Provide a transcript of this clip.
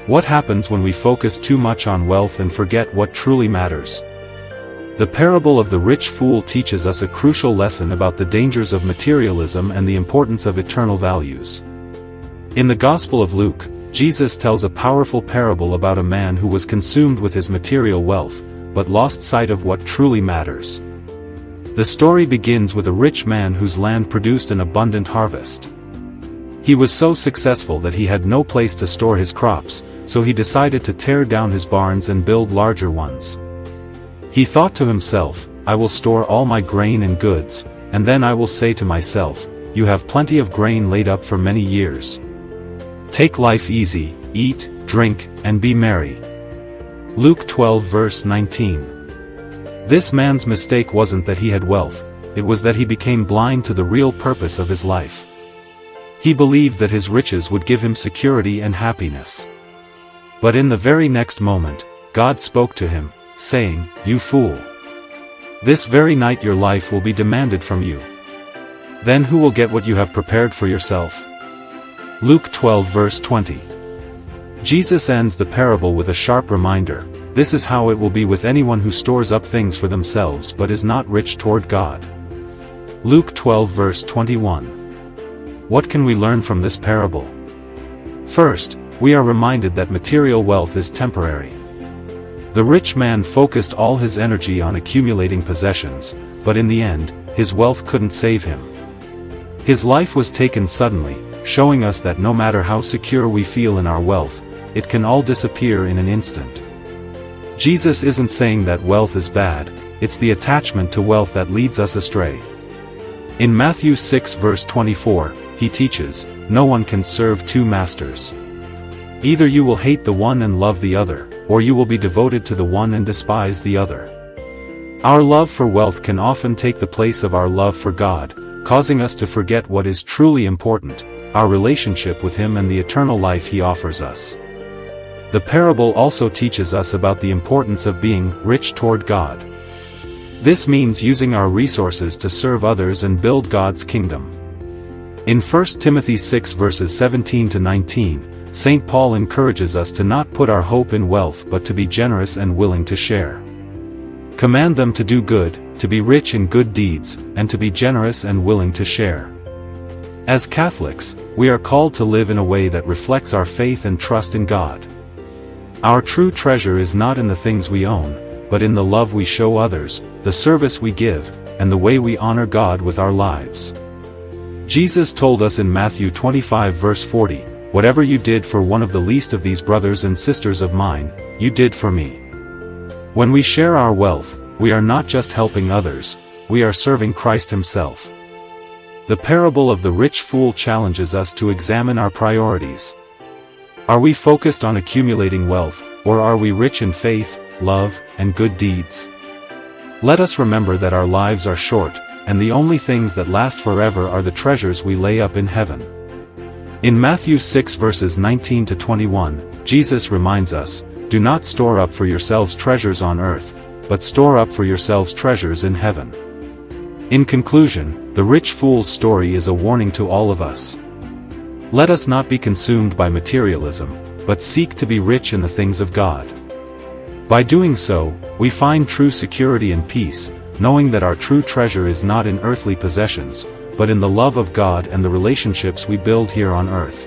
What happens when we focus too much on wealth and forget what truly matters? The parable of the rich fool teaches us a crucial lesson about the dangers of materialism and the importance of eternal values. In the Gospel of Luke, Jesus tells a powerful parable about a man who was consumed with his material wealth, but lost sight of what truly matters. The story begins with a rich man whose land produced an abundant harvest. He was so successful that he had no place to store his crops, so he decided to tear down his barns and build larger ones. He thought to himself, "I will store all my grain and goods, and then I will say to myself, you have plenty of grain laid up for many years. Take life easy, eat, drink, and be merry." Luke 12 verse 19. This man's mistake wasn't that he had wealth, it was that he became blind to the real purpose of his life. He believed that his riches would give him security and happiness. But in the very next moment, God spoke to him, saying, "You fool! This very night your life will be demanded from you. Then who will get what you have prepared for yourself?" Luke 12 verse 20. Jesus ends the parable with a sharp reminder: this is how it will be with anyone who stores up things for themselves but is not rich toward God. Luke 12 verse 21. What can we learn from this parable? First, we are reminded that material wealth is temporary. The rich man focused all his energy on accumulating possessions, but in the end, his wealth couldn't save him. His life was taken suddenly, showing us that no matter how secure we feel in our wealth, it can all disappear in an instant. Jesus isn't saying that wealth is bad, it's the attachment to wealth that leads us astray. In Matthew 6 verse 24, he teaches, "No one can serve two masters. Either you will hate the one and love the other, or you will be devoted to the one and despise the other." Our love for wealth can often take the place of our love for God, causing us to forget what is truly important: our relationship with Him and the eternal life He offers us. The parable also teaches us about the importance of being rich toward God. This means using our resources to serve others and build God's kingdom. In 1 Timothy 6 verses 17 to 19, St. Paul encourages us to not put our hope in wealth but to be generous and willing to share. Command them to do good, to be rich in good deeds, and to be generous and willing to share. As Catholics, we are called to live in a way that reflects our faith and trust in God. Our true treasure is not in the things we own, but in the love we show others, the service we give, and the way we honor God with our lives. Jesus told us in Matthew 25 verse 40, "Whatever you did for one of the least of these brothers and sisters of mine, you did for me." When we share our wealth, we are not just helping others, we are serving Christ Himself. The parable of the rich fool challenges us to examine our priorities. Are we focused on accumulating wealth, or are we rich in faith, love, and good deeds? Let us remember that our lives are short, and the only things that last forever are the treasures we lay up in heaven. In Matthew 6 verses 19 to 21, Jesus reminds us, "Do not store up for yourselves treasures on earth, but store up for yourselves treasures in heaven." In conclusion, the rich fool's story is a warning to all of us. Let us not be consumed by materialism, but seek to be rich in the things of God. By doing so, we find true security and peace, knowing that our true treasure is not in earthly possessions, but in the love of God and the relationships we build here on earth.